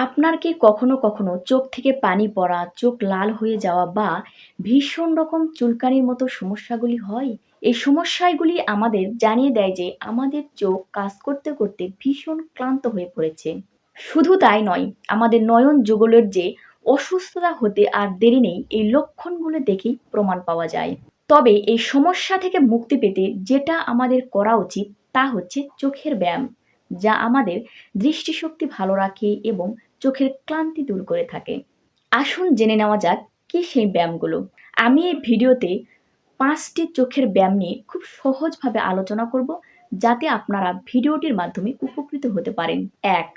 আপনার কি কখনো কখনো চোখ থেকে পানি পড়া, চোখ লাল হয়ে যাওয়া বা ভীষণ রকম চুলকানির মতো সমস্যাগুলি হয়? এই সমস্যাগুলি আমাদের জানিয়ে দেয় যে আমাদের চোখ কাজ করতে করতে ভীষণ ক্লান্ত হয়ে পড়েছে। শুধু তাই নয়, আমাদের নয়ন যুগলের যে অসুস্থতা হতে আর দেরি নেই এই লক্ষণগুলো দেখেই প্রমাণ পাওয়া যায়। তবে এই সমস্যা থেকে মুক্তি পেতে যেটা আমাদের করা উচিত তা হচ্ছে চোখের ব্যায়াম, যা আমাদের দৃষ্টিশক্তি ভালো রাখে এবং চোখের ক্লান্তি দূর করে থাকে। আসুন জেনে নেওয়া যাক কি সেই ব্যায়ামগুলো। আমি এই ভিডিওতে ৫টি চোখের ব্যায়াম নিয়ে খুব সহজভাবে আলোচনা করব, যাতে আপনারা ভিডিওটির মাধ্যমে উপকৃত হতে পারেন। ১.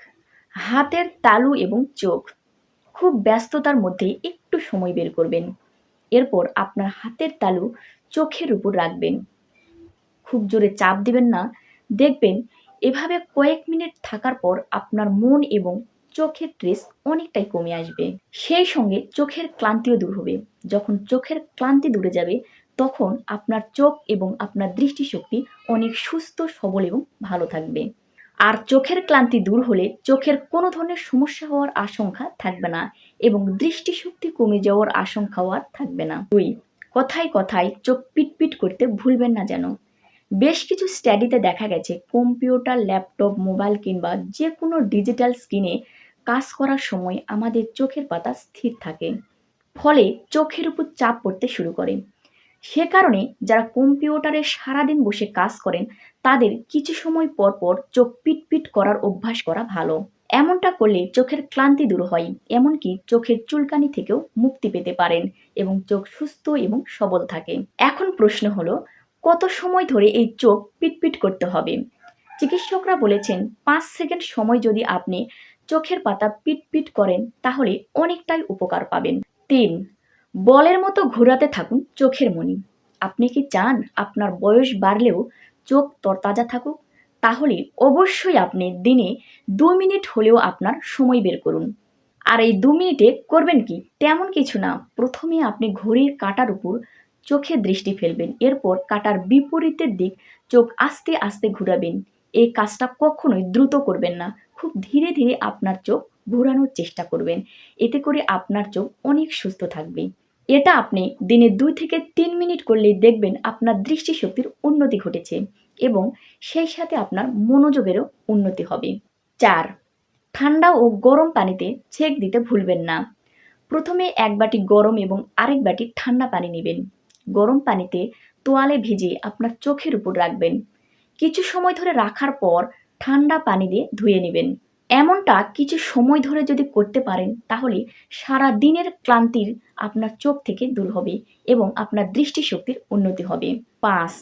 হাতের তালু এবং চোখ। খুব ব্যস্ততার মধ্যে একটু সময় বের করবেন। এরপর আপনার হাতের তালু চোখের উপর রাখবেন। খুব জোরে চাপ দিবেন না। দেখবেন এভাবে কয়েক মিনিট থাকার পর আপনার মন এবং চোখের স্ট্রেস অনেকটাই কমে আসবে। সেই সঙ্গে চোখের ক্লান্তিও দূর হবে। যখন চোখের ক্লান্তি দূরে যাবে তখন আপনার চোখ এবং আপনার দৃষ্টিশক্তি অনেক সুস্থ, সবল এবং ভালো থাকবে। আর চোখের ক্লান্তি দূর হলে চোখের কোনো ধরনের সমস্যা হওয়ার আশঙ্কা থাকবে না এবং দৃষ্টিশক্তি কমে যাওয়ার আশঙ্কাও আর থাকবে না। ২. কথায় কথায় চোখ পিটপিট করতে ভুলবেন না যেন। বেশ কিছু স্টাডিতে দেখা গেছে কম্পিউটার, ল্যাপটপ, মোবাইল কিংবা যে কোনো ডিজিটাল স্ক্রিনে কাজ করার সময় আমাদের চোখের পাতা স্থির থাকে, ফলে চোখের উপর চাপ পড়তে শুরু করে। সে কারণে যারা কম্পিউটারে সারাদিন বসে কাজ করেন তাদের কিছু সময় পর পর চোখ পিটপিট করার অভ্যাস করা ভালো। এমনটা করলে চোখের ক্লান্তি দূর হয়, এমনকি চোখের চুলকানি থেকেও মুক্তি পেতে পারেন এবং চোখ সুস্থ এবং সবল থাকে। এখন প্রশ্ন হলো, কত সময় ধরে এই চোখ পিটপিট করতে হবে? চিকিৎসকরা বলেছেন ৫ সেকেন্ড সময় যদি আপনি চোখের পাতা পিটপিট করেন তাহলে অনেকটাই উপকার পাবেন। ৩. বলের মতো ঘোরাতে থাকুন চোখের মণি। আপনি কি চান আপনার বয়স বাড়লেও চোখ তরতাজা থাকুক? তাহলে অবশ্যই আপনি দিনে ২ মিনিট হলেও আপনার সময় বের করুন। আর এই ২ মিনিটে করবেন কি? তেমন কিছু না। প্রথমে আপনি ঘড়ির কাঁটার উপর চোখে দৃষ্টি ফেলবেন। এরপর কাঁটার বিপরীতের দিক চোখ আস্তে আস্তে ঘুরাবেন। এই কাজটা কখনোই দ্রুত করবেন না। খুব ধীরে ধীরে আপনার চোখ ঘোরানোর চেষ্টা করবেন। এতে করে আপনার চোখ অনেক সুস্থ থাকবে। এটা আপনি দিনে ২ থেকে ৩ মিনিট করলেই দেখবেন আপনার দৃষ্টিশক্তির উন্নতি ঘটেছে এবং সেই সাথে আপনার মনোযোগেরও উন্নতি হবে। ৪. ঠান্ডা ও গরম পানিতে ছেঁক দিতে ভুলবেন না। প্রথমে ১ বাটি গরম এবং আরেক বাটি ঠান্ডা পানি নেবেন। গরম পানিতে তোয়ালে ভিজিয়ে আপনার চোখের উপর রাখবেন। কিছু সময় ধরে রাখার পর ঠান্ডা পানি দিয়ে ধুয়ে নেবেন। এমনটা কিছু সময় ধরে যদি করতে পারেন তাহলে সারা দিনের ক্লান্তির আপনার চোখ থেকে দূর হবে এবং আপনার দৃষ্টিশক্তির উন্নতি হবে। ৫.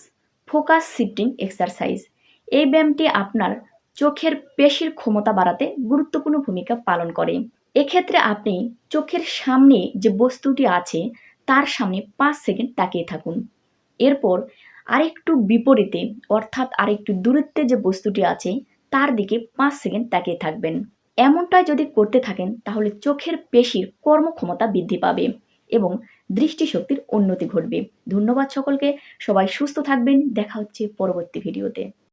Focus shifting exercise. এই ব্যায়ামটি আপনার চোখের পেশির ক্ষমতা বাড়াতে গুরুত্বপূর্ণ ভূমিকা পালন করে। এক্ষেত্রে আপনি চোখের সামনে যে বস্তুটি আছে তার সামনে ৫ সেকেন্ড তাকিয়ে থাকুন। এরপর আরেকটু বিপরীতে অর্থাৎ আরেকটু দূরত্বে যে বস্তুটি আছে তার দিকে ৫ সেকেন্ড তাকিয়ে থাকবেন। এমনটা যদি করতে থাকেন তাহলে চোখের পেশির কর্মক্ষমতা বৃদ্ধি পাবে এবং দৃষ্টিশক্তির উন্নতি ঘটবে। ধন্যবাদ সকলকে। সবাই সুস্থ থাকবেন। দেখা হচ্ছে পরবর্তী ভিডিওতে।